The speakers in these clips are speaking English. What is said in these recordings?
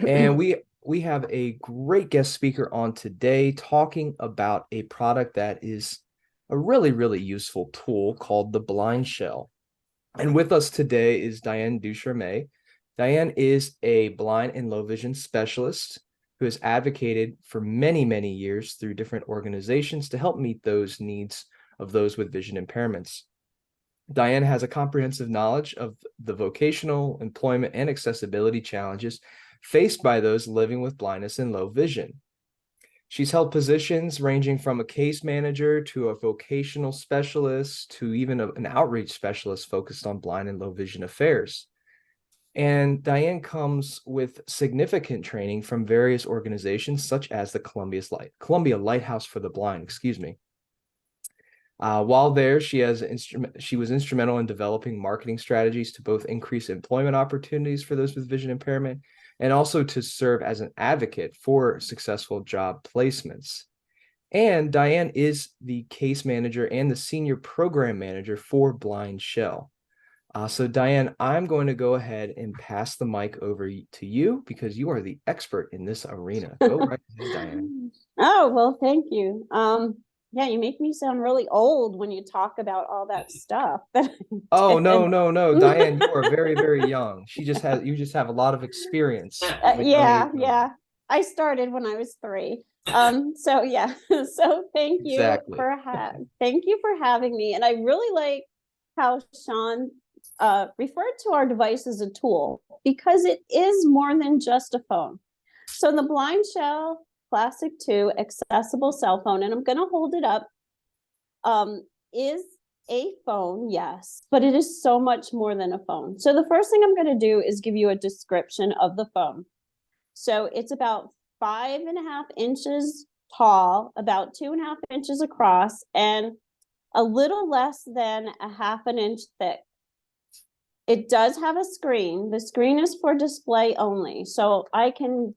And we have a great guest speaker on today talking about a product that is a really, really useful tool called the Blindshell. And with us today is Diane Ducharme. Diane is a blind and low vision specialist who has advocated for many, many years through different organizations to help meet those needs of those with vision impairments. Diane has a comprehensive knowledge of the vocational, employment, and accessibility challenges faced by those living with blindness and low vision. She's held positions ranging from a case manager to a vocational specialist to even an outreach specialist focused on blind and low vision affairs. And Diane comes with significant training from various organizations such as the Columbia Lighthouse for the Blind, excuse me. While there, she was instrumental in developing marketing strategies to both increase employment opportunities for those with vision impairment and also to serve as an advocate for successful job placements. And Diane is the case manager and the senior program manager for Blindshell. So Diane, I'm going to go ahead and pass the mic over to you because you are the expert in this arena. Go right ahead, Diane. Oh, well, thank you. Yeah, you make me sound really old when you talk about all that stuff that Oh, I no, did. no, no, Diane, you are very, very young. You just have a lot of experience from a young age Yeah, on. yeah. I started when I was 3. So yeah. So Exactly. thank you for having me. And I really like how Sean referred to our device as a tool because it is more than just a phone. So the Blindshell Classic 2 accessible cell phone, and I'm going to hold it up, is a phone, yes, but it is so much more than a phone. So the first thing I'm going to do is give you a description of the phone. So it's about 5.5 inches tall, about 2.5 inches across, and a little less than a half an inch thick. It does have a screen. The screen is for display only. So I can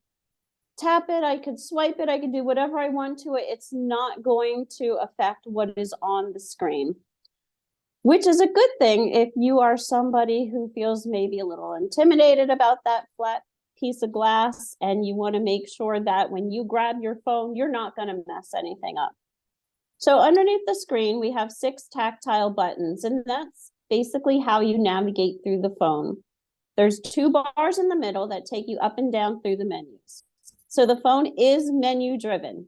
tap it, I could swipe it, I could do whatever I want to it. It's not going to affect what is on the screen, which is a good thing if you are somebody who feels maybe a little intimidated about that flat piece of glass and you want to make sure that when you grab your phone, you're not going to mess anything up. So underneath the screen, we have 6 tactile buttons, and that's basically how you navigate through the phone. There's 2 bars in the middle that take you up and down through the menus. So the phone is menu driven.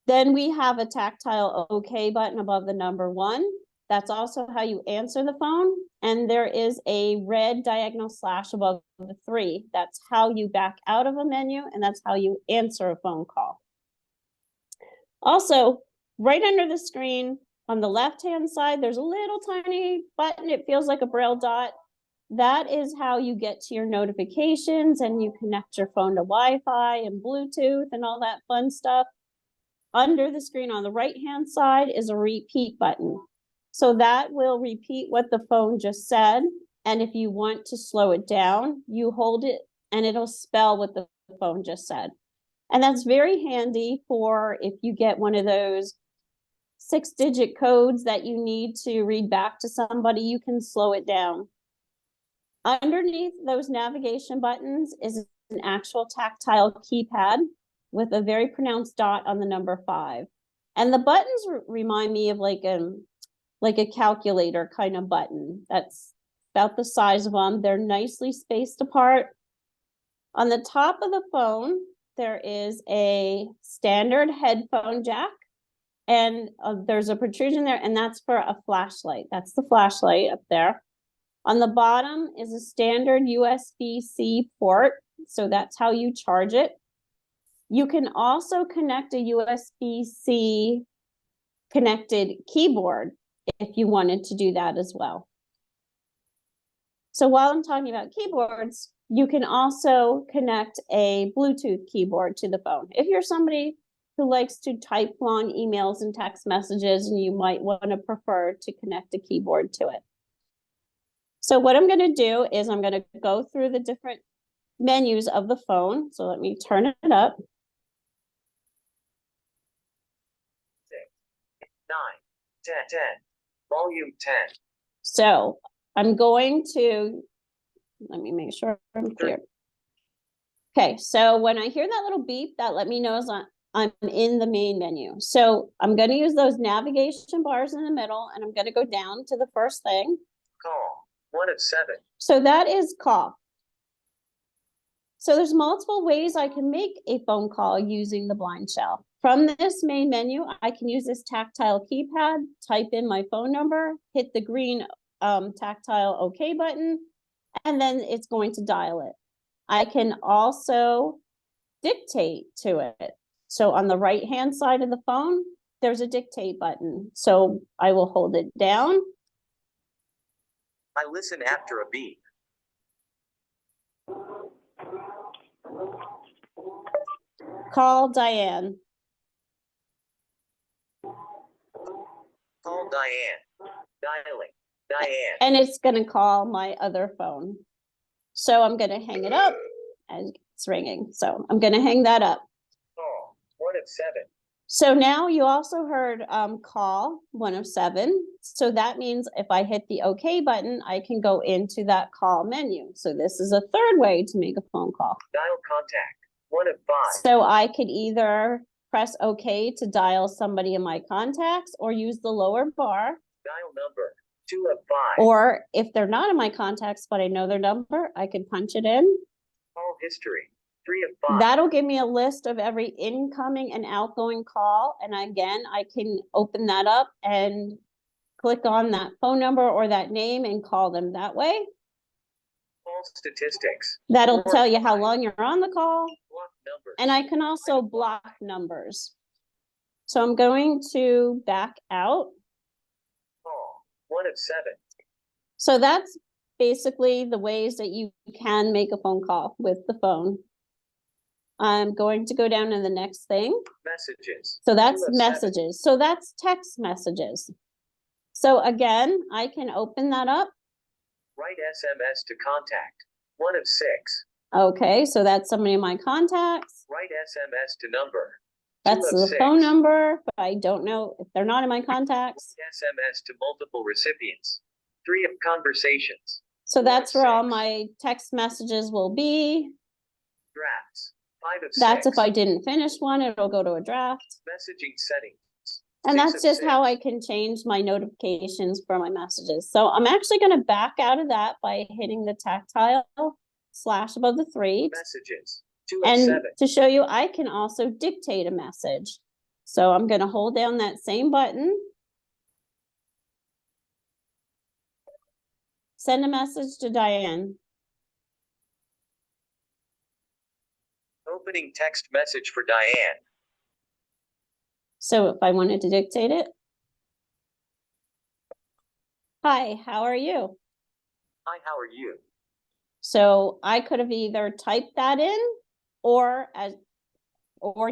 Then we have a tactile OK button above the number 1. That's also how you answer the phone. And there is a red diagonal slash above the 3. That's how you back out of a menu, and that's how you answer a phone call. Also, right under the screen on the left-hand side, there's a little tiny button. It feels like a Braille dot. That is how you get to your notifications and you connect your phone to Wi-Fi and Bluetooth and all that fun stuff. Under the screen on the right-hand side is a repeat button. So that will repeat what the phone just said. And if you want to slow it down, you hold it and it'll spell what the phone just said. And that's very handy for if you get one of those 6-digit codes that you need to read back to somebody, you can slow it down. Underneath those navigation buttons is an actual tactile keypad with a very pronounced dot on the number 5. And the buttons remind me of like a calculator kind of button. That's about the size of them. They're nicely spaced apart. On the top of the phone, there is a standard headphone jack, and there's a protrusion there, and that's for a flashlight. That's the flashlight up there. On the bottom is a standard USB-C port, so that's how you charge it. You can also connect a USB-C connected keyboard if you wanted to do that as well. So while I'm talking about keyboards, you can also connect a Bluetooth keyboard to the phone. If you're somebody who likes to type long emails and text messages, and you might want to prefer to connect a keyboard to it. So what I'm going to do is I'm going to go through the different menus of the phone. So let me turn it up. 6, 9, 10, 10, volume 10. So I'm going to, let me make sure I'm clear. Okay, so when I hear that little beep, that let me know I'm in the main menu. So I'm going to use those navigation bars in the middle, and I'm going to go down to the first thing. Call. 1 of 7. So that is call. So there's multiple ways I can make a phone call using the Blindshell. From this main menu, I can use this tactile keypad, type in my phone number, hit the green tactile OK button, and then it's going to dial it. I can also dictate to it. So on the right-hand side of the phone, there's a dictate button. So I will hold it down. I listen after a beep. Call Diane. Call Diane. Dialing. Diane. And it's going to call my other phone. So I'm going to hang it up, and it's ringing. So I'm going to hang that up. Call. 1 of 7. So now you also heard call 1 of 7. So that means if I hit the OK button, I can go into that call menu. So this is a third way to make a phone call. Dial contact. 1 of 5. So I could either press OK to dial somebody in my contacts, or use the lower bar. Dial number. 2 of 5. Or if they're not in my contacts, but I know their number, I could punch it in. Call history. 3 of 5. That'll give me a list of every incoming and outgoing call. And again, I can open that up and click on that phone number or that name and call them that way. Call statistics. That'll 4 tell of you how 5. long you're on the call. Block numbers. And I can also block numbers. So I'm going to back out. Call. 1 of 7. So that's basically the ways that you can make a phone call with the phone. I'm going to go down to the next thing. Messages. So that's 2 of 7. messages. So that's text messages. So again, I can open that up. Write SMS to contact. 1 of 6. Okay, so that's somebody in my contacts. Write SMS to number. 2 That's of the 6. phone number, but I don't know if they're not in my contacts. SMS to multiple recipients. 3 of conversations. So that's where all 6. my text messages will be. Drafts. 5 of 6. That's if I didn't finish one, it'll go to a draft. Messaging settings. And 6 that's of just 6. how I can change my notifications for my messages. So I'm actually going to back out of that by hitting the tactile / above the 3. Messages. 2 of And 7. to show you, I can also dictate a message. So I'm going to hold down that same button. Send a message to Diane. Opening text message for Diane. So if I wanted to dictate it. Hi, how are you? Hi, how are you? So I could have either typed that in or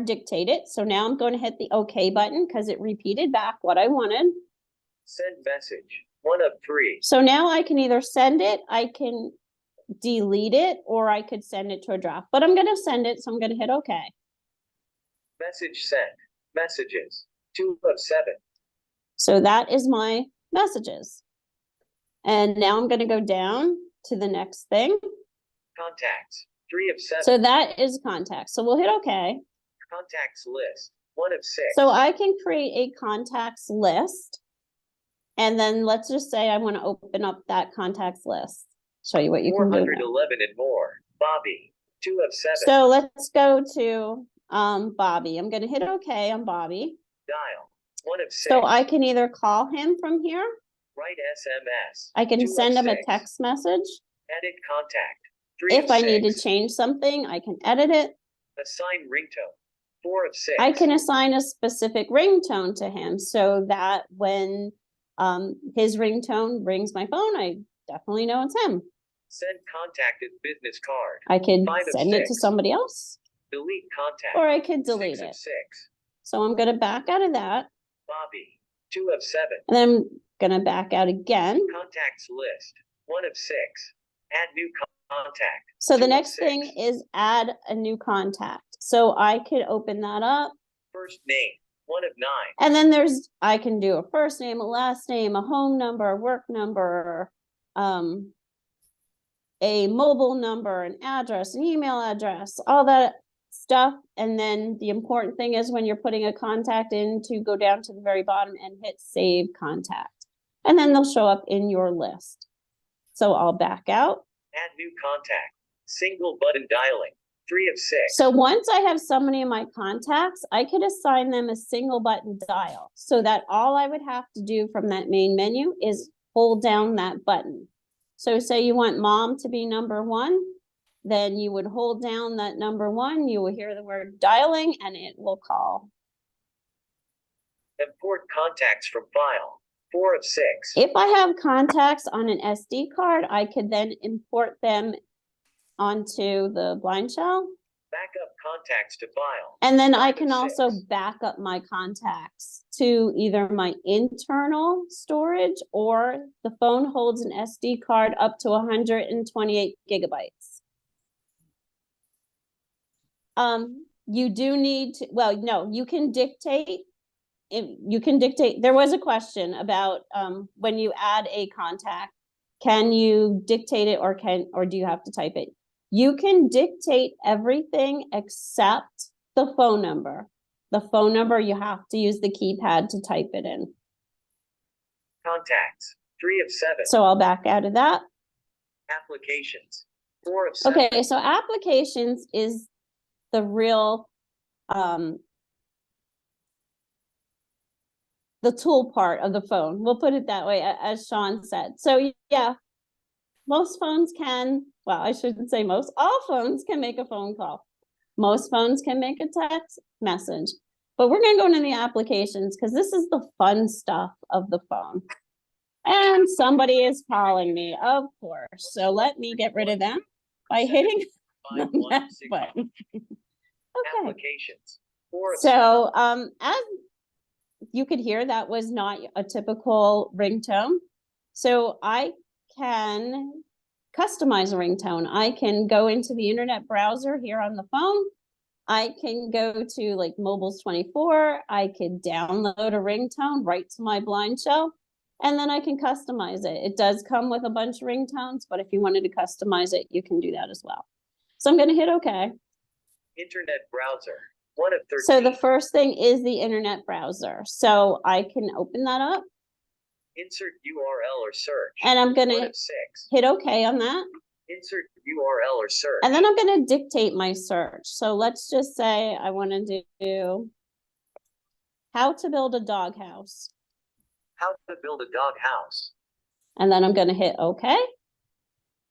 dictate it. So now I'm going to hit the OK button because it repeated back what I wanted. Send message. 1 of 3. So now I can either send it, I can delete it, or I could send it to a draft. But I'm going to send it, so I'm going to hit OK. Message sent. Messages. 2 of 7. So that is my messages. And now I'm going to go down to the next thing. Contacts. 3 of 7. So that is contacts. So we'll hit OK. Contacts list. 1 of 6. So I can create a contacts list. And then let's just say I want to open up that contacts list. Show you what you can do. 411 and more. Bobby. 2 of 7. So let's go to Bobby. I'm going to hit OK on Bobby. Dial. 1 of 6. So I can either call him from here. Write SMS. I can 2 of send him a 6. text message. Edit contact. 3 If of I 6. need to change something, I can edit it. Assign ringtone. 4 of 6. I can assign a specific ringtone to him so that when his ringtone rings my phone, I definitely know it's him. Send contacted business card. I could 5 of send it to 6. somebody else, Delete contact. or I could delete 6 of it. 6. So I'm going to back out of that, Bobby. 2 of 7. and then I'm going to back out again. Contacts list. 1 of 6. Add new contact. So 2 the of next 6. thing is add a new contact. So I could open that up. First name. 1 of 9. And then I can do a first name, a last name, a home number, a work number, a mobile number, an address, an email address, all that stuff. And then the important thing is when you're putting a contact in to go down to the very bottom and hit save contact. And then they'll show up in your list. So I'll back out. Add new contact. Single button dialing. 3 of 6. So once I have somebody in my contacts, I could assign them a single button dial so that all I would have to do from that main menu is hold down that button. So say you want mom to be number 1, then you would hold down that number 1, you will hear the word dialing and it will call. Import contacts from file. 4 of 6. If I have contacts on an SD card, I could then import them onto the Blindshell. Backup contacts to file. And then I can 5 of also 6. back up my contacts to either my internal storage or the phone holds an SD card up to 128 gigabytes. You do need to, well, no, you can dictate. There was a question about when you add a contact, can you dictate it or do you have to type it? You can dictate everything except the phone number. The phone number, you have to use the keypad to type it in. Contacts. 3 of 7. So I'll back out of that. Applications. 4 of 7. Okay, so applications is the real, the tool part of the phone. We'll put it that way, as Sean said. So yeah, most phones can, well, I shouldn't say most, all phones can make a phone call. Most phones can make a text message, but we're going to go into the applications because this is the fun stuff of the phone. And somebody is calling me, of course. So let me get rid of them by hitting the next button. Okay. Applications. 4 of 7. So as you could hear, that was not a typical ringtone. So I can customize a ringtone. I can go into the internet browser here on the phone. I can go to like Mobiles 24. I could download a ringtone right to my Blindshell, and then I can customize it. It does come with a bunch of ringtones, but if you wanted to customize it, you can do that as well. So I'm going to hit OK. Internet browser. 1 of 13. So the first thing is the internet browser. So I can open that up. Insert URL or search. And I'm going 1 to of 6. hit OK on that. Insert URL or search. And then I'm going to dictate my search. So let's just say I want to do how to build a doghouse. How to build a dog house. And then I'm going to hit OK.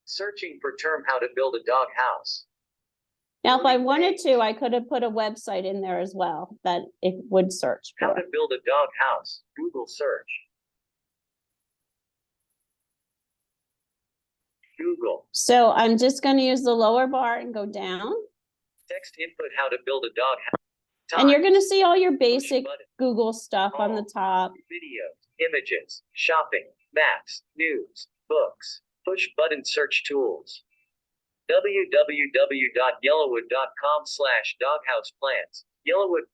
Searching for term how to build a dog house. Now, if I wanted to, I could have put a website in there as well that it would search How for. to build a dog house. Google search. Google. So I'm just going to use the lower bar and go down. Text input how to build a dog house. And you're going to see all your Push basic button. Google stuff on the top. Videos, images, shopping, maps, news, books, push button search tools. www.yellowwood.com/doghouseplans. Yellowwood,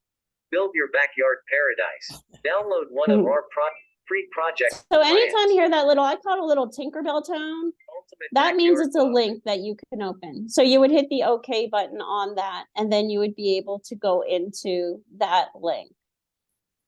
build your backyard paradise. Download one of our free projects. So anytime you hear that little, I call it a little Tinkerbell tone, that means it's a link that you can open. So you would hit the OK button on that, and then you would be able to go into that link.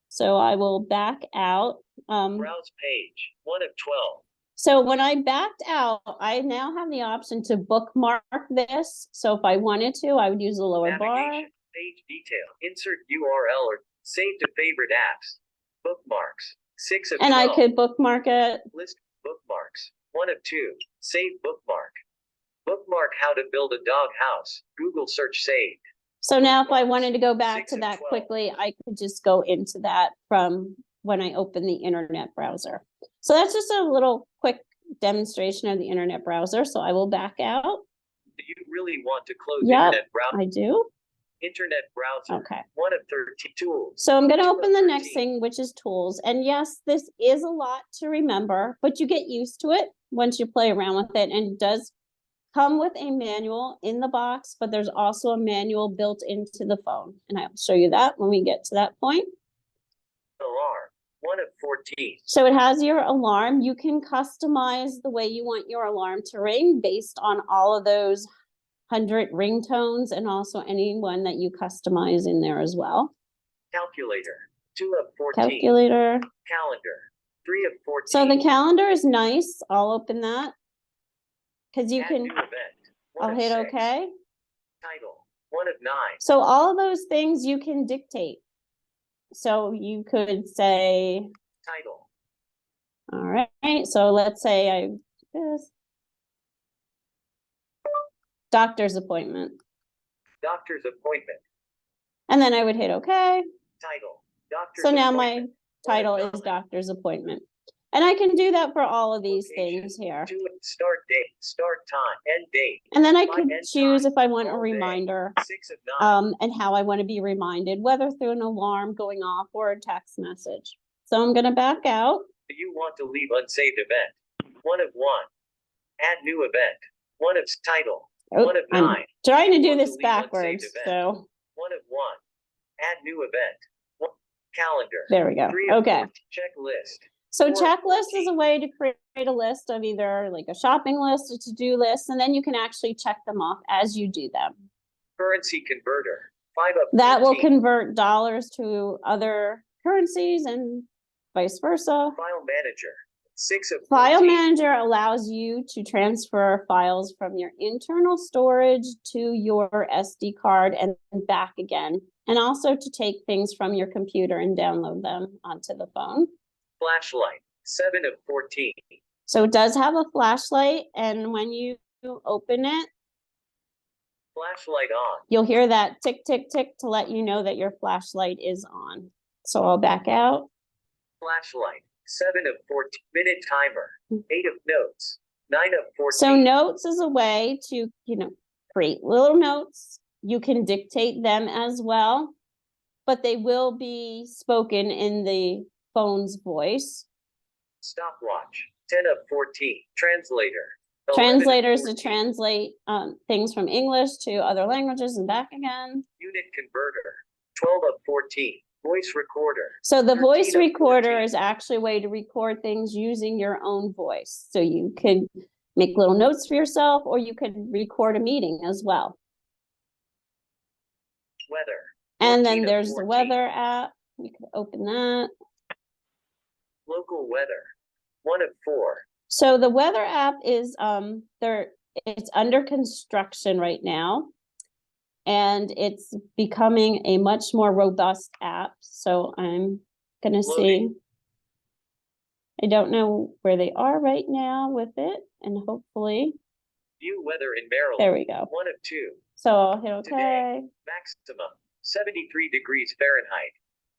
So I will back out. Browse page, 1 of 12. So when I backed out, I now have the option to bookmark this. So if I wanted to, I would use the lower bar. Navigation, page detail, insert URL or save to favorite apps. Bookmarks, 6 of 12. And I could bookmark it. List bookmarks, 1 of 2. Save bookmark. Bookmark how to build a dog house. Google search saved. So now if I wanted to go back 6 to of that 12. quickly, I could just go into that from when I open the internet browser. So that's just a little quick demonstration of the internet browser. So I will back out. Do you really want to close Yep, internet browser? I do. Internet browser. Okay. 1 of 13 tools. So I'm going to 2 of open the 13. next thing, which is tools. And yes, this is a lot to remember, but you get used to it once you play around with it. And it does come with a manual in the box, but there's also a manual built into the phone. And I'll show you that when we get to that point. Alarm. 1 of 14. So it has your alarm. You can customize the way you want your alarm to ring based on all of those 100 ringtones and also any one that you customize in there as well. Calculator, 2 of 14. Calculator. Calendar, 3 of 14. So the calendar is nice. I'll open that. Because you Add can, new event, 1 I'll of hit 6. okay. Title, 1 of 9. So all of those things you can dictate. So you could say, Title, all right, so let's say I do this. Doctor's appointment. doctor's appointment. And then I would hit okay. Title, doctor's So now my appointment. title 1 of is 9. doctor's appointment. And I can do that for all of these Location, things here. 2 start date, start time, end date. And then I 5 could end choose time, if I want a all day. reminder 6 of 9. and how I want to be reminded, whether through an alarm going off or a text message. So I'm going to back out. Do you want to leave unsaved event? 1 of 1. Add new event. 1 of title. Oh, 1 of I'm 9. trying to do Want to this leave unsaved backwards. event. So 1 of 1. Add new event. 1. Calendar. there we go. 3 of Okay. 4. Checklist. So 4 of checklist is 14. a way to create a list of either like a shopping list, a to-do list, and then you can actually check them off as you do them. Currency converter. 5 of That will 14. convert dollars to other currencies and vice versa. File manager. 6 of 14. File manager allows you to transfer files from your internal storage to your SD card and back again, and also to take things from your computer and download them onto the phone. Flashlight. 7 of 14. So it does have a flashlight, and when you open it, Flashlight on. you'll hear that tick, tick, tick to let you know that your flashlight is on. So I'll back out. Flashlight. 7 of 14. Minute timer. 8 of notes. 9 of 14. So notes is a way to, create little notes. You can dictate them as well, but they will be spoken in the phone's voice. Stopwatch. 10 of 14. Translator. 11 of Translators to 14. translate things from English to other languages and back again. Unit converter. 12 of 14. Voice recorder. So the 13 voice of recorder 14. is actually a way to record things using your own voice. So you could make little notes for yourself, or you could record a meeting as well. Weather. And 14 then of there's the 14. weather app. You could open that. Local weather. 1 of 4. So the weather app is it's under construction right now, and it's becoming a much more robust app. So I'm gonna see. Loading. I don't know where they are right now with it, and hopefully View weather in Maryland. there we go. 1 of 2. So I'll hit Today. okay. Maximum. 73 degrees Fahrenheit.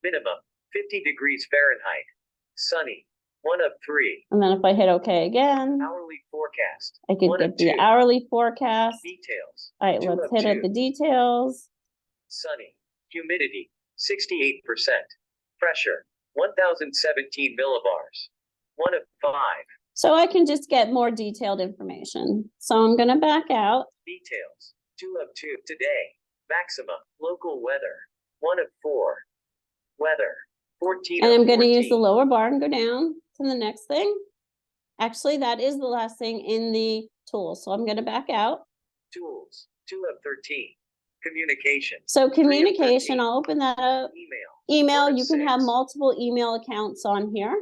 Minimum. 50 degrees Fahrenheit. Sunny. 1 of 3. And then if I hit okay again, Hourly forecast. I could 1 of get the 2. hourly forecast. Details. All right, 2 let's of hit 2. at the details. Sunny. Humidity. 68%. Pressure. 1017 millibars. 1 of 5. So I can just get more detailed information. So I'm gonna back out. Details. 2 of 2. Today. Maximum. Local weather. 1 of 4. Weather. 14 And of I'm gonna 14. use the lower bar and go down to the next thing. Actually, that is the last thing in the tool. So I'm gonna back out. Tools. 2 of 13. Communication. So 3 of 13. communication, I'll open that up. Email. Email, 1 of you can have 6. multiple email accounts on here.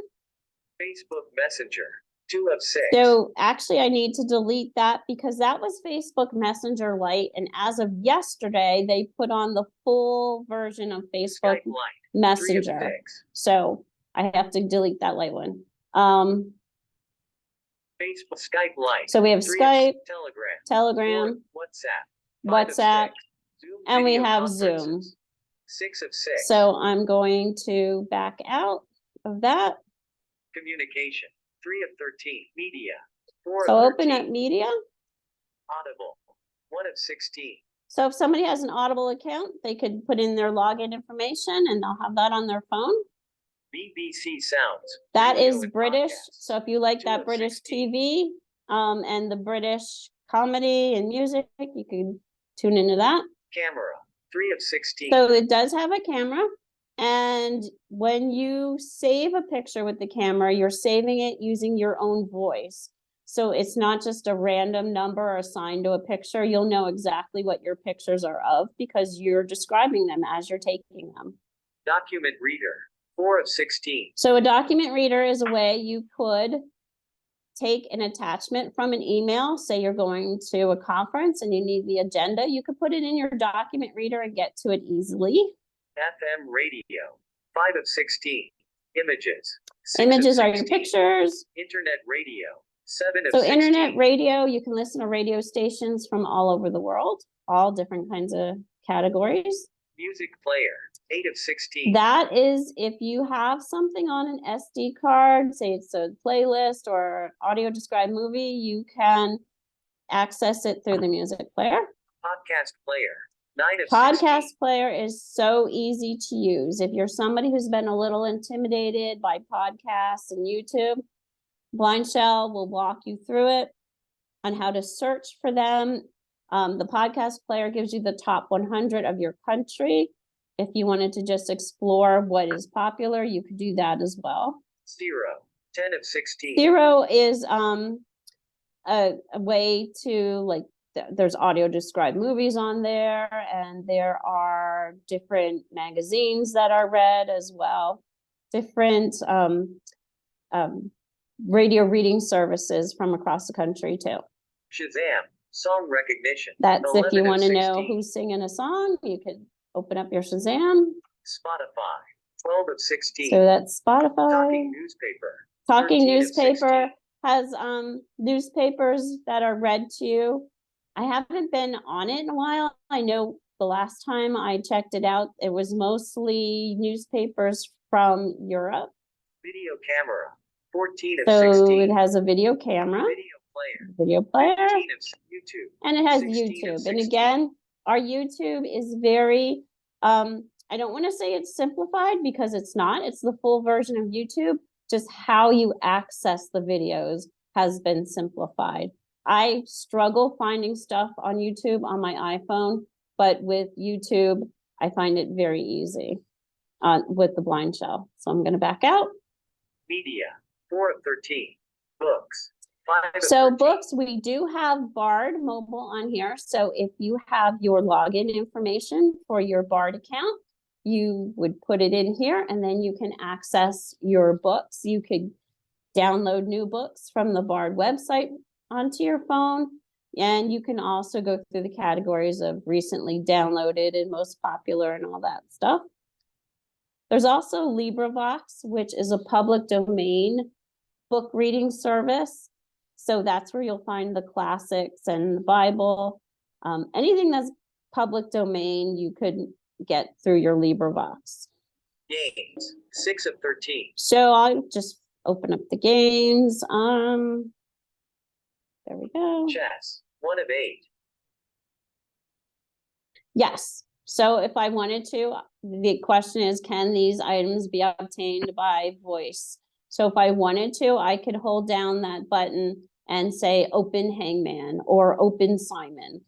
Facebook Messenger. 2 of 6. So actually I need to delete that because that was Facebook Messenger Lite. And as of yesterday, they put on the full version of Facebook Skype Lite. 3 of Messenger. 6. So I have to delete that light one. Facebook Skype Lite. So we have 3 of Skype, 6. Telegram. Telegram, 4. WhatsApp. 5 of WhatsApp, 6. Zoom and we video have conferences. Zoom. 6 of 6. So I'm going to back out of that. Communication. 3 of 13. Media. 4 So of open 13. up media. Audible. 1 of 16. So if somebody has an Audible account, they could put in their login information and they'll have that on their phone. BBC Sounds. That Radio is and British. podcasts. So if you like 2 that of British 16. TV and the British comedy and music, you can tune into that. Camera. 3 of 16. So it does have a camera, And when you save a picture with the camera, you're saving it using your own voice. So it's not just a random number assigned to a picture. You'll know exactly what your pictures are of because you're describing them as you're taking them. Document reader, 4 of 16. So a document reader is a way you could take an attachment from an email. Say you're going to a conference and you need the agenda. You could put it in your document reader and get to it easily. FM radio, 5 of 16. Images, 6 Images of are your 16. pictures. Internet radio, 7 of So 16. internet radio, you can listen to radio stations from all over the world, all different kinds of categories. Music player, 8 of 16. That is if you have something on an SD card, say it's a playlist or audio described movie, you can access it through the music player. Podcast player, 9 of Podcast 16. player is so easy to use. If you're somebody who's been a little intimidated by podcasts and YouTube, Blindshell will walk you through it on how to search for them. The podcast player gives you the top 100 of your country. If you wanted to just explore what is popular, you could do that as well. 0, 10 of 16. Zero is a way to, like, there's audio described movies on there, and there are different magazines that are read as well. Different radio reading services from across the country too. Shazam, song recognition. That's if 11 you of want to know 16. who's singing a song, you could open up your Shazam. Spotify, 12 of 16. So that's Spotify. Talking newspaper. Talking 13 of newspaper 16. has newspapers that are read to you. I haven't been on it in a while. I know the last time I checked it out, it was mostly newspapers from Europe. Video camera, 14 of So 16. it has a video camera, Video player, 15 video player, of YouTube. and it has 16 of YouTube. And 16. again, our YouTube is very, I don't want to say it's simplified because it's not. It's the full version of YouTube. Just how you access the videos has been simplified. I struggle finding stuff on YouTube on my iPhone, but with YouTube, I find it very easy with the Blindshell. So I'm going to back out. Media, 4 of 13. Books, 5 of So 13. books, we do have Bard mobile on here. So if you have your login information for your Bard account, you would put it in here and then you can access your books. You could download new books from the Bard website onto your phone. And you can also go through the categories of recently downloaded and most popular and all that stuff. There's also LibriVox, which is a public domain book reading service. So that's where you'll find the classics and the Bible. Anything that's public domain, you could get through your LibriVox. Games, 6 of 13. So I'll just open up the games. There we go. Chess, 1 of 8. Yes. So if I wanted to, the question is, can these items be obtained by voice? So if I wanted to, I could hold down that button and say open Hangman or open Simon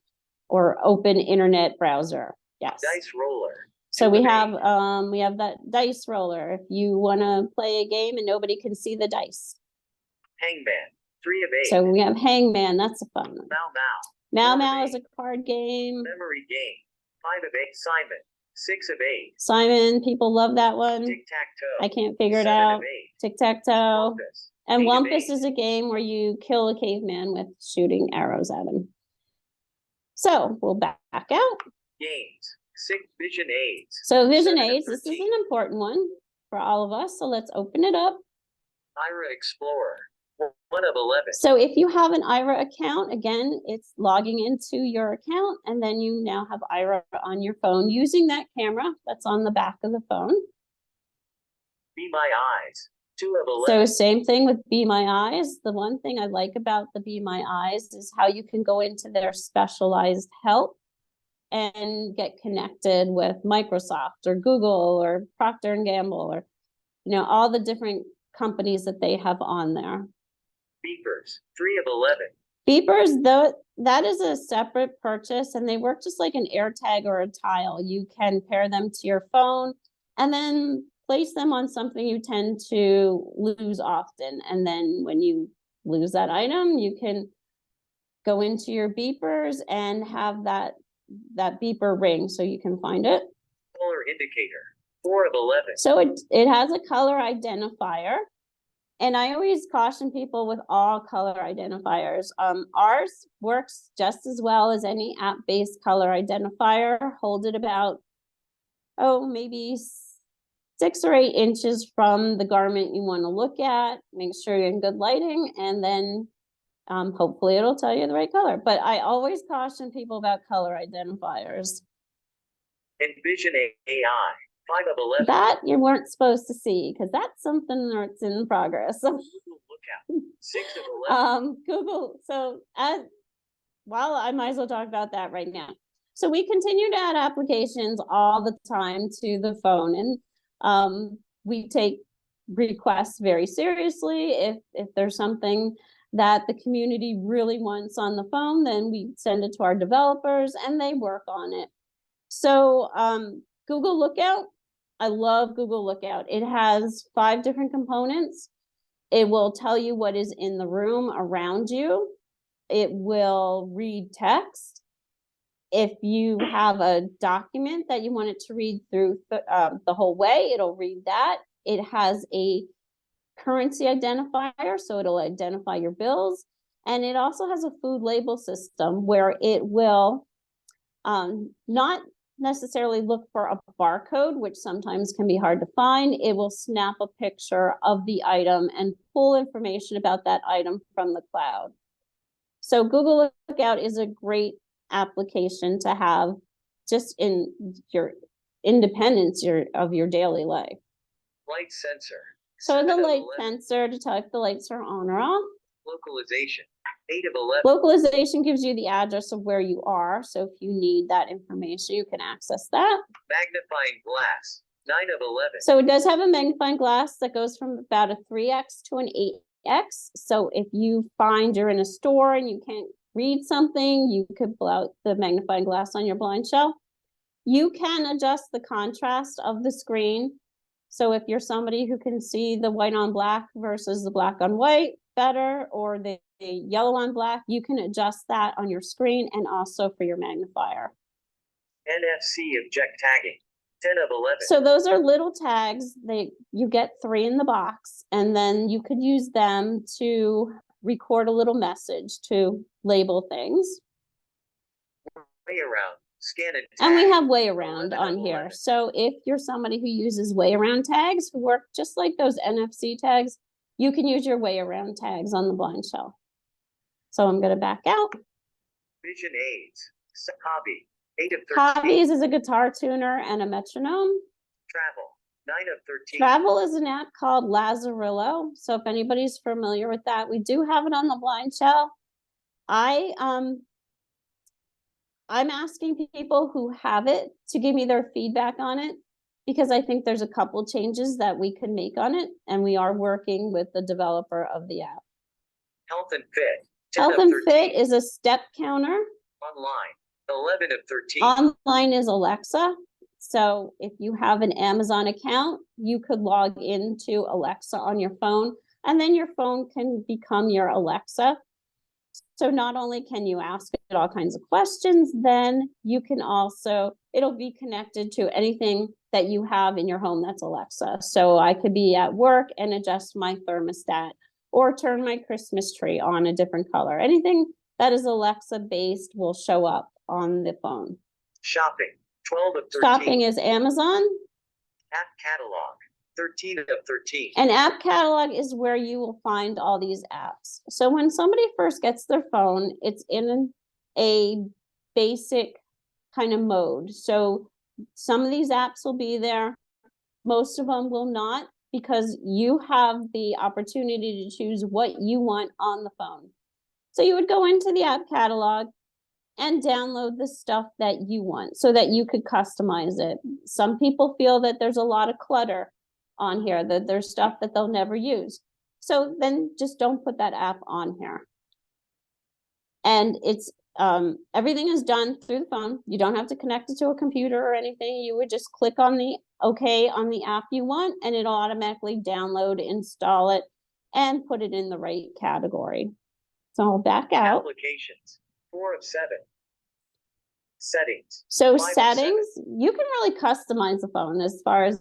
or open internet browser. Yes. Dice roller. So 2 we of 8. have that dice roller if you want to play a game and nobody can see the dice. Hangman, 3 of 8. So we have Hangman. That's a fun one. Mau Mau, 4 of Mau is 8. a card game. Memory game, 5 of 8. Simon, 6 of 8. Simon, people love that one. Tic-tac-toe. I can't figure it 7 out. of 8. Tic-tac-toe. Wampus, And 8 of Wampus 8. is a game where you kill a caveman with shooting arrows at him. So we'll back out. Games, 6 vision aids. So vision 7 of aids, this is 13. an important one for all of us. So let's open it up. Ira Explorer, 1 of 11. So if you have an Ira account, again, it's logging into your account and then you now have Ira on your phone using that camera that's on the back of the phone. Be My Eyes, 2 of 11. So same thing with Be My Eyes. The one thing I like about the Be My Eyes is how you can go into their specialized help and get connected with Microsoft or Google or Procter & Gamble or, all the different companies that they have on there. Beepers, 3 of 11. Beepers, though, that is a separate purchase and they work just like an AirTag or a Tile. You can pair them to your phone and then place them on something you tend to lose often. And then when you lose that item, you can go into your beepers and have that beeper ring so you can find it. Color indicator. 4 of 11. So it has a color identifier. And I always caution people with all color identifiers. Ours works just as well as any app-based color identifier. Hold it about, maybe 6 or 8 inches from the garment you want to look at. Make sure you're in good lighting, and then hopefully it'll tell you the right color. But I always caution people about color identifiers. Envision AI. 5 of 11. That you weren't supposed to see, because that's something that's in progress. Google Lookout. 6 of 11. Google, so well, I might as well talk about that right now. So we continue to add applications all the time to the phone, and we take requests very seriously. If there's something that the community really wants on the phone, then we send it to our developers and they work on it. So Google Lookout, I love Google Lookout. It has 5 different components. It will tell you what is in the room around you. It will read text. If you have a document that you want it to read through the whole way, it'll read that. It has a currency identifier, so it'll identify your bills. And it also has a food label system where it will not necessarily look for a barcode, which sometimes can be hard to find. It will snap a picture of the item and pull information about that item from the cloud. So Google Lookout is a great application to have just in your independence of your daily life. Light sensor. So the 7 of light 11. sensor to tell if the lights are on or off. Localization. 8 of 11. Localization gives you the address of where you are. So if you need that information, you can access that. Magnifying glass. 9 of 11. So it does have a magnifying glass that goes from about a 3x to an 8x. So if you find you're in a store and you can't read something, you could pull out the magnifying glass on your Blindshell. You can adjust the contrast of the screen. So if you're somebody who can see the white on black versus the black on white better, or the yellow on black, you can adjust that on your screen and also for your magnifier. NFC object tagging. 10 of 11. So those are little tags. You get 3 in the box, and then you could use them to record a little message to label things. Way around. Scan and tag. And we have way around 11 on of here. 11. So if you're somebody who uses way around tags, who work just like those NFC tags, you can use your way around tags on the Blindshell. So I'm going to back out. Vision aids. Hobby. 8 of 13. Hobbies is a guitar tuner and a metronome. Travel. 9 of 13. Travel is an app called Lazarillo. So if anybody's familiar with that, we do have it on the Blindshell. I'm asking people who have it to give me their feedback on it, because I think there's a couple changes that we could make on it, and we are working with the developer of the app. Health and Fit. 10 Health of and 13. Fit is a step counter. Online. 11 of 13. Online is Alexa. So if you have an Amazon account, you could log into Alexa on your phone, and then your phone can become your Alexa. So not only can you ask it all kinds of questions, then you can also, it'll be connected to anything that you have in your home that's Alexa. So I could be at work and adjust my thermostat, or turn my Christmas tree on a different color. Anything that is Alexa based will show up on the phone. Shopping. 12 of 13. Shopping is Amazon. App catalog. 13 of 13. An app catalog is where you will find all these apps. So when somebody first gets their phone, it's in a basic kind of mode. So some of these apps will be there. Most of them will not, because you have the opportunity to choose what you want on the phone. So you would go into the app catalog and download the stuff that you want so that you could customize it. Some people feel that there's a lot of clutter on here, that there's stuff that they'll never use. So then just don't put that app on here. And it's Everything is done through the phone. You don't have to connect it to a computer or anything. You would just click on the OK on the app you want, and it'll automatically download, install it, and put it in the right category. So I'll back out. Applications. 4 of 7. Settings. So 5 of settings, 7. you can really customize the phone as far as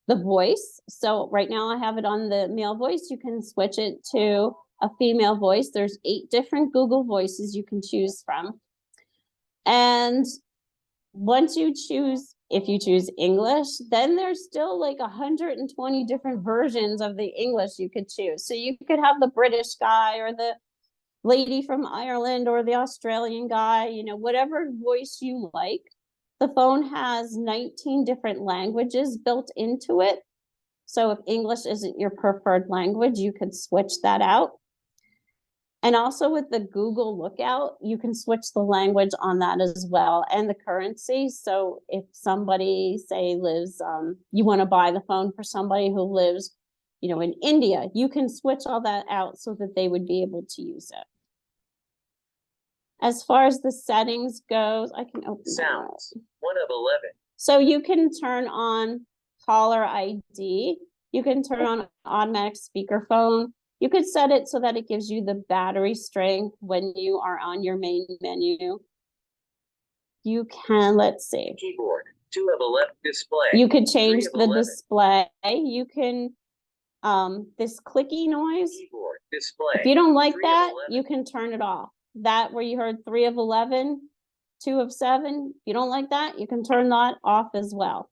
the voice. So right now I have it on the male voice. You can switch it to a female voice. There's 8 different Google voices you can choose from. And once you choose, if you choose English, then there's still like 120 different versions of the English you could choose. So you could have the British guy or the lady from Ireland or the Australian guy, you know, whatever voice you like. The phone has 19 different languages built into it. So if English isn't your preferred language, you could switch that out. And also with the Google Lookout, you can switch the language on that as well, and the currency. So if somebody, say, lives, you want to buy the phone for somebody who lives, you know, in India, you can switch all that out so that they would be able to use it. As far as the settings goes, I can open Sounds. that. 1 of 11. So you can turn on caller ID. You can turn on automatic speakerphone. You could set it so that it gives you the battery strength when you are on your main menu. You can, let's see. Keyboard. 2 of 11. Display. You could change 3 of the 11. display. You can, this clicky noise. Keyboard. Display. If you don't like 3 of that, 11. you can turn it off. That where you heard 3 of 11, 2 of 7. If you don't like that, you can turn that off as well.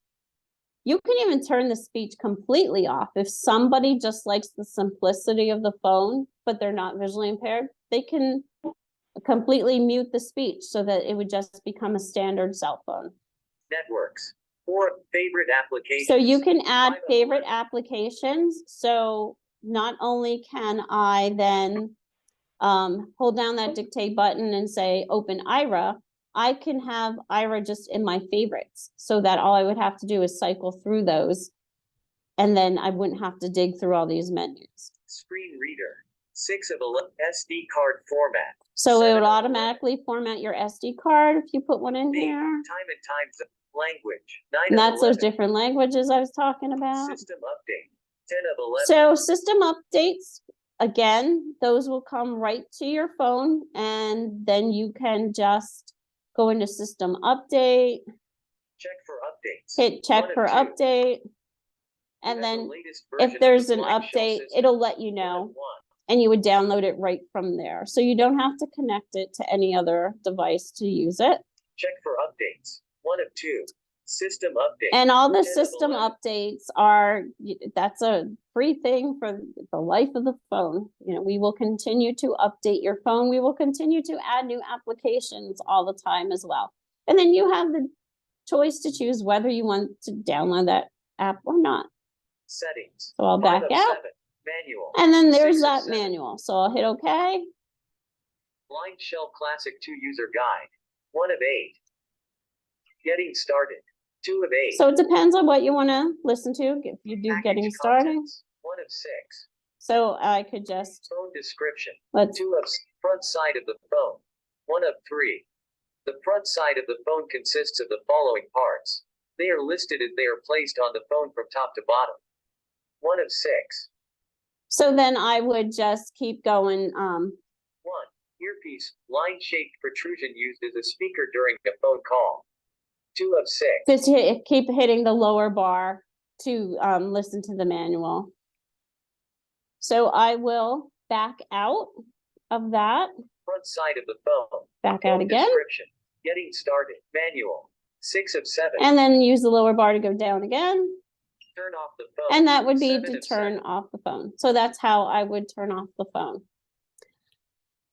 You can even turn the speech completely off. If somebody just likes the simplicity of the phone, but they're not visually impaired, they can completely mute the speech so that it would just become a standard cell phone. Networks. 4 favorite applications. So you can add 5 of favorite 11. applications. So not only can I then hold down that dictate button and say open Ira, I can have Ira just in my favorites so that all I would have to do is cycle through those, and then I wouldn't have to dig through all these menus. Screen reader. 6 of 11. SD card format. So it 7 would of 11. automatically format your SD card if you put one in Name, here. time and times of language. 9 And of that's those 11. different languages I was talking about. System update. 10 of 11. So system updates, again, those will come right to your phone, and then you can just go into system update, Check for updates. hit check 1 of for 2. update, You and have then the latest version if of there's the an Blindshell update, system. it'll let you 1 of know, 1. and you would download it right from there. So you don't have to connect it to any other device to use it. Check for updates. 1 of 2. System update. And all the 10 of system 11. updates are, that's a free thing for the life of the phone. You know, we will continue to update your phone. We will continue to add new applications all the time as well. And then you have the choice to choose whether you want to download that app or not. Settings. So I'll 5 back of out. 7. Manual. And then 6 there's of that 7. manual. So I'll hit OK. Blindshell Classic 2 User Guide. 1 of 8. Getting started. 2 of 8. So it depends on what you want to listen to. If you do Package getting started. contents. 1 of 6. So I could just, Phone description. let's, 2 of front side of the phone. 1 of 3. The front side of the phone consists of the following parts. They are listed as they are placed on the phone from top to bottom. 1 of 6. so then I would just keep going. 1. Earpiece, line-shaped protrusion used as a speaker during a phone call. 2 of 6. Just keep hitting the lower bar to listen to the manual. So I will back out of that, Front side of the phone. back out Phone again, description. Getting started. Manual. 6 of 7. and then use the lower bar to go down again. Turn off the phone. And that would be 7 to of turn 7. off the phone. So that's how I would turn off the phone.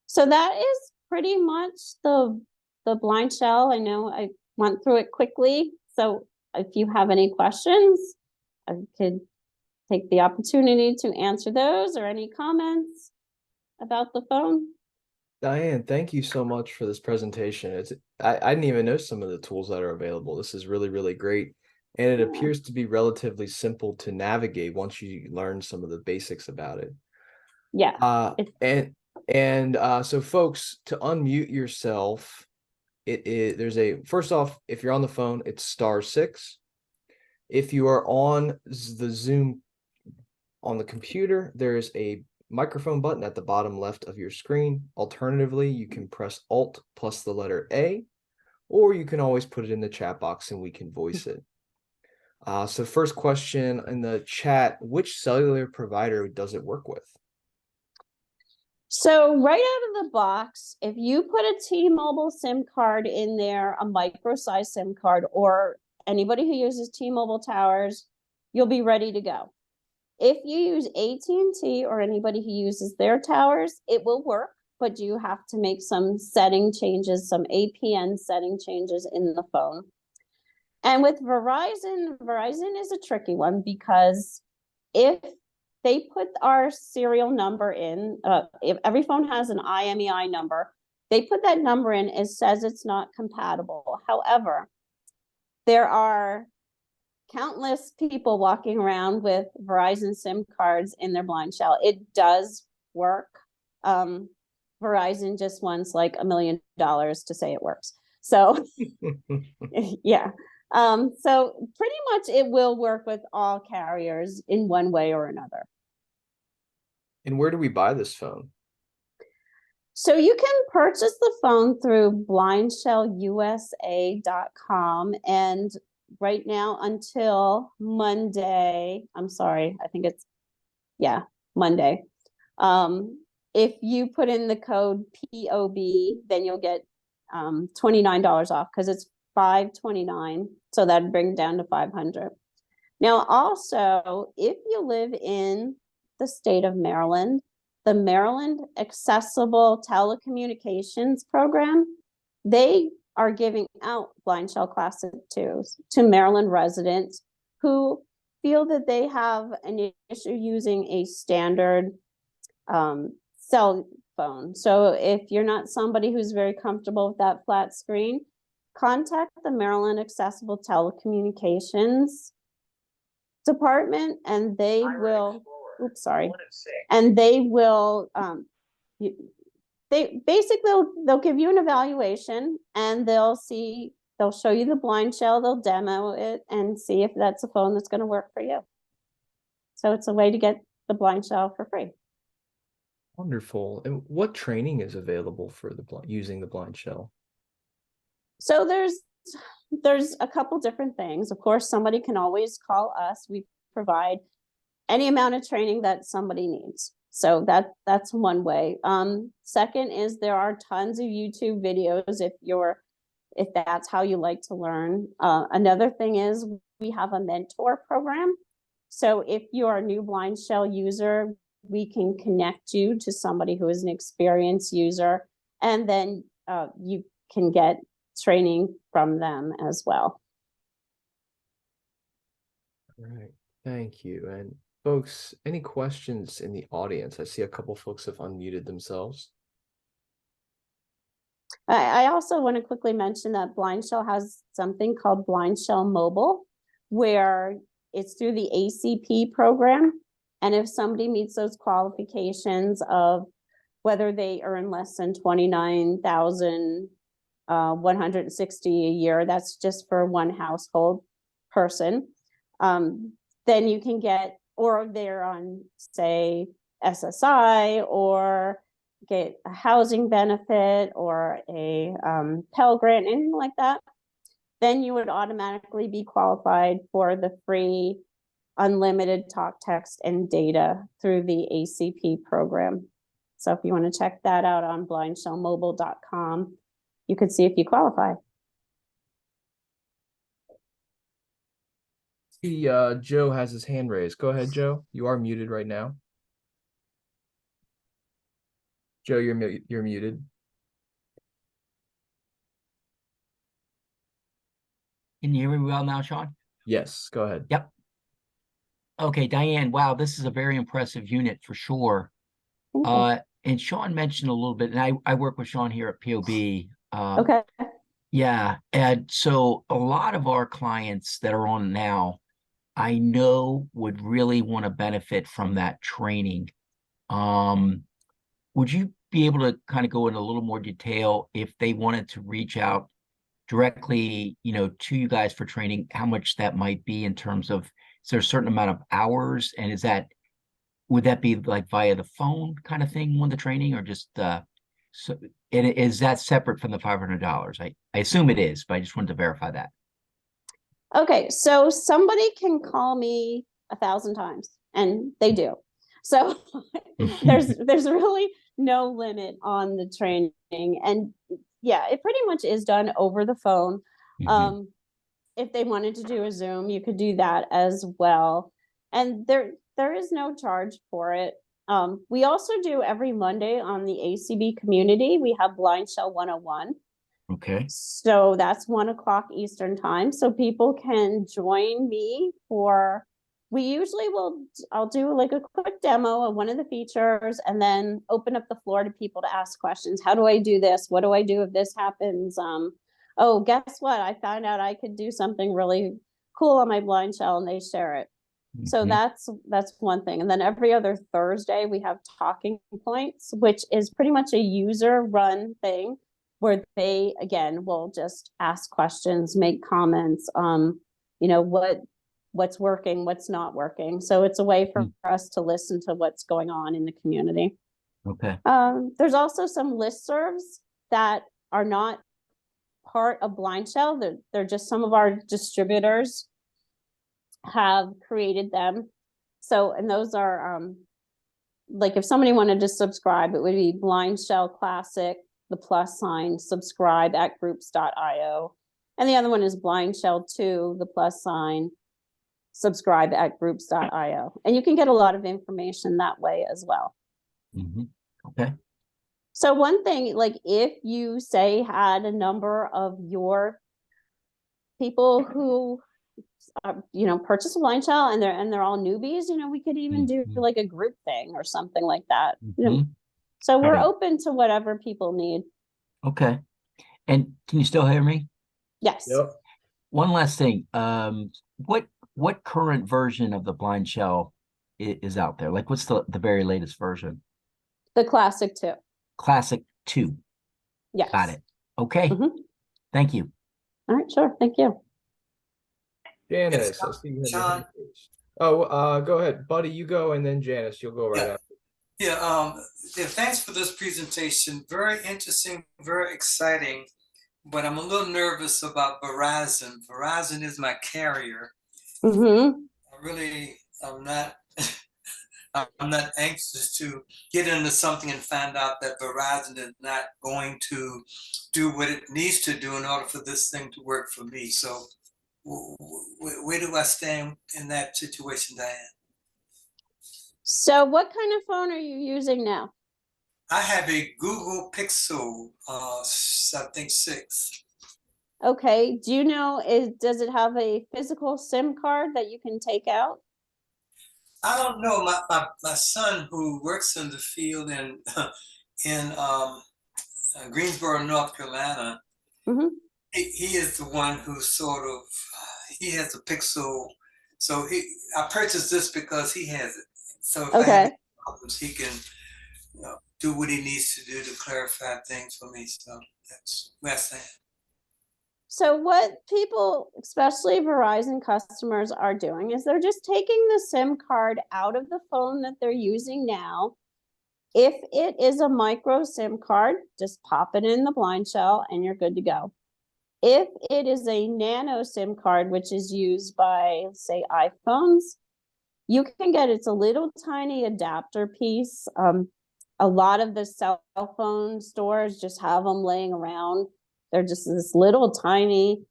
So that is pretty much the Blindshell. I know I went through it quickly. So if you have any questions, I could take the opportunity to answer those, or any comments about the phone. Diane, thank you so much for this presentation. I didn't even know some of the tools that are available. This is really, really great. And it Yeah. appears to be relatively simple to navigate once you learn some of the basics about it. Yeah. And And so folks, to unmute yourself, first off, if you're on the phone, it's *6. If you are on the Zoom on the computer, there's a microphone button at the bottom left of your screen. Alternatively, you can press Alt plus the letter A, or you can always put it in the chat box and we can voice it. So first question in the chat, which cellular provider does it work with? So right out of the box, if you put a T-Mobile SIM card in there, a micro-sized SIM card, or anybody who uses T-Mobile towers, you'll be ready to go. If you use AT&T or anybody who uses their towers, it will work, but you have to make some setting changes, some APN setting changes in the phone. And with Verizon, Verizon is a tricky one because if they put our serial number in, if every phone has an IMEI number, they put that number in, it says it's not compatible. However, there are countless people walking around with Verizon SIM cards in their Blindshell. It does work. Verizon just wants like $1 million to say it works. So yeah. So pretty much it will work with all carriers in one way or another. And where do we buy this phone? So you can purchase the phone through blindshellusa.com, and right now until Monday, I'm sorry, I think it's, yeah, Monday. If you put in the code POB, then you'll get $29 off because it's $529. So that'd bring down to $500. Now, also, if you live in the state of Maryland, the Maryland Accessible Telecommunications Program, they are giving out Blindshell Classic 2s to Maryland residents who feel that they have an issue using a standard cell phone. So if you're not somebody who's very comfortable with that flat screen, contact the Maryland Accessible Telecommunications Department and they will, oops, sorry. And they will, they basically, they'll give you an evaluation and they'll show you the Blindshell, they'll demo it and see if that's a phone that's going to work for you. So it's a way to get the Blindshell for free. Wonderful. And what training is available for using the Blindshell? So there's a couple different things. Of course, somebody can always call us. We provide any amount of training that somebody needs. So that's one way. Second is there are tons of YouTube videos if that's how you like to learn. Another thing is we have a mentor program. So if you are a new Blindshell user, we can connect you to somebody who is an experienced user, and then you can get training from them as well. All right, thank you. And folks, any questions in the audience? I see a couple folks have unmuted themselves. I also want to quickly mention that Blindshell has something called Blindshell Mobile, where it's through the ACP program. And if somebody meets those qualifications of whether they earn less than $29,160 a year, that's just for one household person, then you can get, or they're on, say, SSI, or get a housing benefit or a Pell Grant, anything like that, then you would automatically be qualified for the free unlimited talk, text, and data through the ACP program. So if you want to check that out on blindshellmobile.com, you could see if you qualify. See, Joe has his hand raised. Go ahead, Joe. You are muted right now. Joe, you're muted. Can you hear me well now, Sean? Yes, go ahead. Yep. Okay, Diane, wow, this is a very impressive unit for sure. And Sean mentioned a little bit, and I work with Sean here at POB. Okay. Yeah, and so a lot of our clients that are on now, I know would really want to benefit from that training. Would you be able to kind of go in a little more detail if they wanted to reach out directly, to you guys for training, how much that might be in terms of, is there a certain amount of hours? And would that be like via the phone kind of thing when the training, or just, so, and is that separate from the $500? I assume it is, but I just wanted to verify that. Okay, so somebody can call me 1,000 times, and they do. So there's really no limit on the training, and yeah, it pretty much is done over the phone. Mhm. If they wanted to do a Zoom, you could do that as well, and there is no charge for it. We also do every Monday on the ACB community. We have Blindshell 101. Okay. So that's 1 o'clock Eastern time. So people can join me for, I'll do like a quick demo of one of the features and then open up the floor to people to ask questions. How do I do this? What do I do if this happens? Oh, guess what? I found out I could do something really cool on my Blindshell, and they share it. So Mhm. that's one thing. And then every other Thursday we have talking points, which is pretty much a user run thing where they again will just ask questions, make comments, what's working, what's not working. So it's a way for us to listen to what's going on in the community. Okay. There's also some listservs that are not part of Blindshell. They're just some of our distributors have created them. So, and those are like if somebody wanted to subscribe, it would be Blindshell Classic, the plus sign, subscribe at groups.io. And the other one is Blindshell 2, the plus sign, subscribe at groups.io. And you can get a lot of information that way as well. Mhm. Okay. So one thing, like if you say had a number of your people who purchase a Blindshell and they're all newbies, we could even do Mhm. like a group thing or something like that. Mhm. So we're Right. open to whatever people need. Okay. And can you still hear me? Yes. Yep. One last thing. What current version of the blind shell is out there? Like, what's the very latest version? The Classic 2. Classic 2. Yes. Got it. Okay. Mhm. Thank you. All right, sure. Thank you. Janice, I see you have your hand raised. Oh, go ahead, buddy. You go, and then Janice, you'll go right Yeah. after. Yeah, thanks for this presentation. Very interesting, very exciting, but I'm a little nervous about Verizon. Verizon is my carrier. Mm-hmm. I'm not, I'm not anxious to get into something and find out that Verizon is not going to do what it needs to do in order for this thing to work for me. So where do I stand in that situation, Diane? So what kind of phone are you using now? I have a Google Pixel, I think 6. Okay. Do you know, does it have a physical SIM card that you can take out? I don't know. My son, who works in the field in Greensboro, North Carolina, Mm-hmm. he is the one who sort of he has a Pixel. So I purchased this because he has it. So if I have Okay. any problems, he can do what he needs to do to clarify things for me. So that's where I stand. So what people, especially Verizon customers, are doing is they're just taking the SIM card out of the phone that they're using now. If it is a micro SIM card, just pop it in the Blindshell and you're good to go. If it is a nano SIM card, which is used by, say, iPhones, you can get, it's a little tiny adapter piece. A lot of the cell phone stores just have them laying around. They're just this little tiny,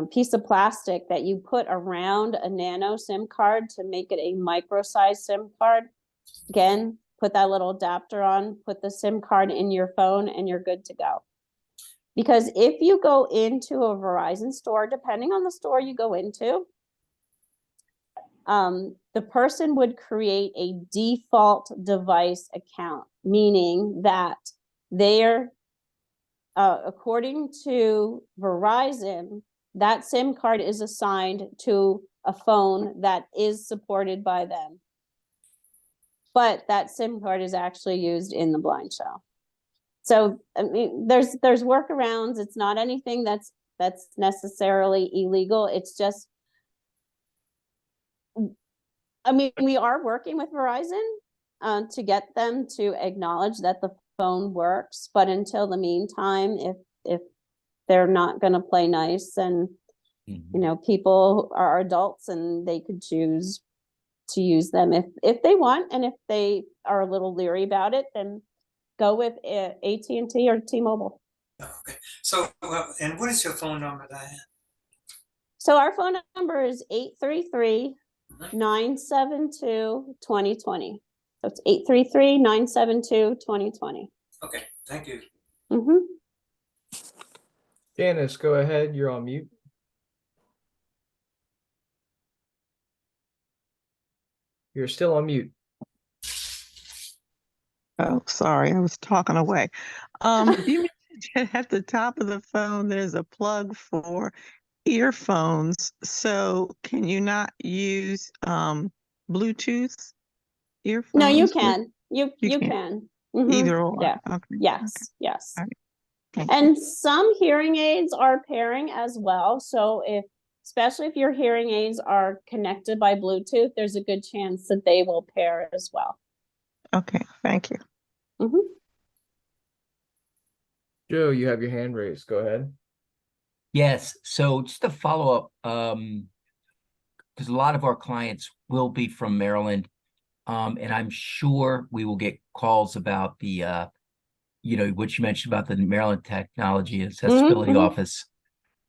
piece of plastic that you put around a nano SIM card to make it a micro size SIM card. Again, put that little adapter on, put the SIM card in your phone, and you're good to go. Because if you go into a Verizon store, depending on the store you go into, the person would create a default device account, meaning that they're, according to Verizon, that SIM card is assigned to a phone that is supported by them. but that SIM card is actually used in the Blindshell. So, I mean, there's workarounds. It's not anything that's necessarily illegal. It's just, I mean, we are working with Verizon to get them to acknowledge that the phone works, but until the meantime, if they're not going to play nice, and you know, people are adults and they could choose to use them if they want, and if they are a little leery about it, then go with AT&T or T-Mobile. Okay. So, and what is your phone number, Diane? So our phone number is 833-972-2020. So it's 833-972-2020. Okay, thank you. Janice, go ahead. You're on mute. You're still on mute. Oh, sorry, I was talking away. You mentioned at the top of the phone, there's a plug for earphones. So can you not use Bluetooth earphones? No, you can. You can. can. Either or. Yeah. Okay. Yes. Okay. Yes. All right. Thank And some hearing aids are pairing as well. So especially if your hearing aids are connected by Bluetooth, there's a good chance that they will pair as well. Okay, thank you. Joe, you have your hand raised. Go ahead. Yes. So just to follow up, because a lot of our clients will be from Maryland, and I'm sure we will get calls about the, you know, what you mentioned about the Maryland Technology and Accessibility Office.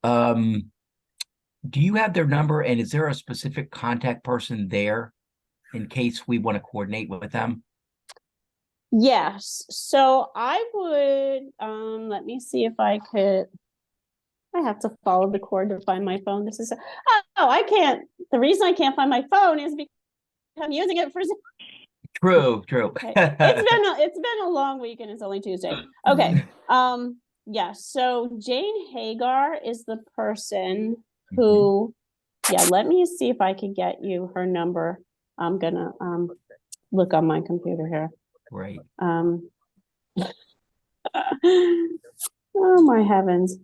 Do you have their number, and is there a specific contact person there in case we want to coordinate with them? Yes. So I would, let me see if I could. I have to follow the cord to find my phone. This is, I can't. The reason I can't find my phone is because I'm using it for. True. Okay. It's been a long week and it's only Tuesday. Okay. Yeah. So Jane Hagar is the person who, yeah, let me see if I can get you her number. I'm gonna look on my computer here. Right. Oh my heavens.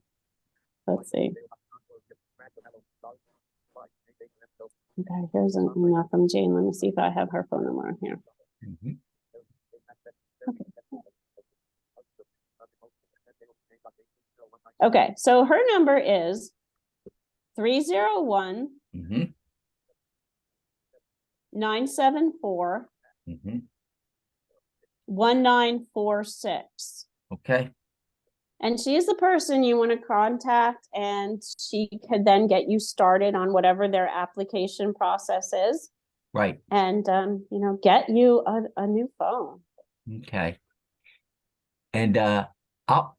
Let's see. Okay, here's an email from Jane. Let me see if I have her phone number on here. Okay, so her number is 301 974 1946. Okay. And she is the person you want to contact, and she could then get you started on whatever their application process is. Right. And, you know, get you a new phone. Okay. And I'll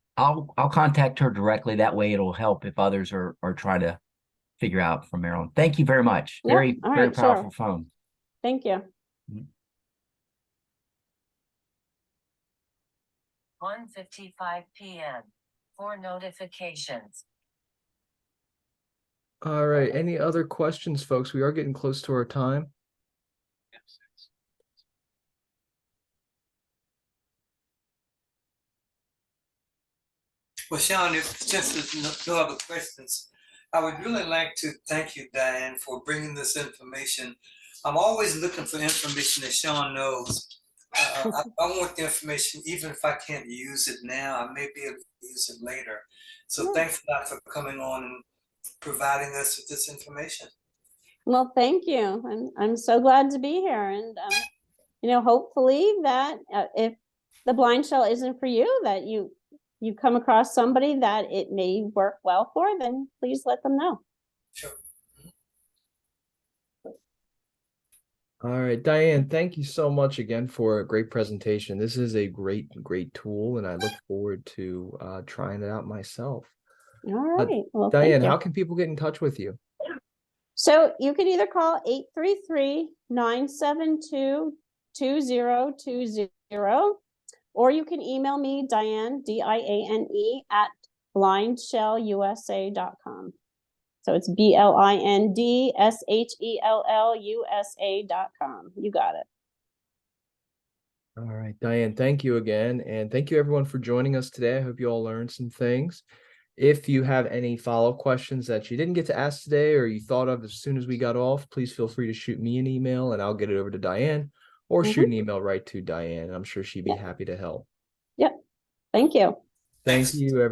contact her directly. That way it'll help if others are trying to figure out from Maryland. Thank you very much. Very powerful phone. Thank you. 1:55 p.m. for notifications. All right. Any other questions, folks? We are getting close to our time. Well, Sean, since there's no other questions, I would really like to thank you, Diane, for bringing this information. I'm always looking for information that Sean knows. I want the information, even if I can't use it now, I may be able to use it later. So thanks a lot for coming on and providing us with this information. Well, thank you. I'm so glad to be here. And, you know, hopefully that if the Blindshell isn't for you, that you come across somebody that it may work well for, then please let them know. Sure. All right, Diane, thank you so much again for a great presentation. This is a great tool, and I look forward to trying it out myself. All right. Well, Diane, how can people get in touch with you? So you can either call 833-972-2020, or you can email me, Diane, DIANE, at blindshellusa.com. So it's BLINDSHELLUSA.com. You got it. All right, Diane, thank you again. And thank you everyone for joining us today. I hope you all learned some things. If you have any follow-up questions that you didn't get to ask today or you thought of as soon as we got off, please feel free to shoot me an email and I'll get it over to Diane, or shoot an email right to Diane. I'm sure she'd be happy to help. Yep. Thank you. Thank Thanks. you, everyone.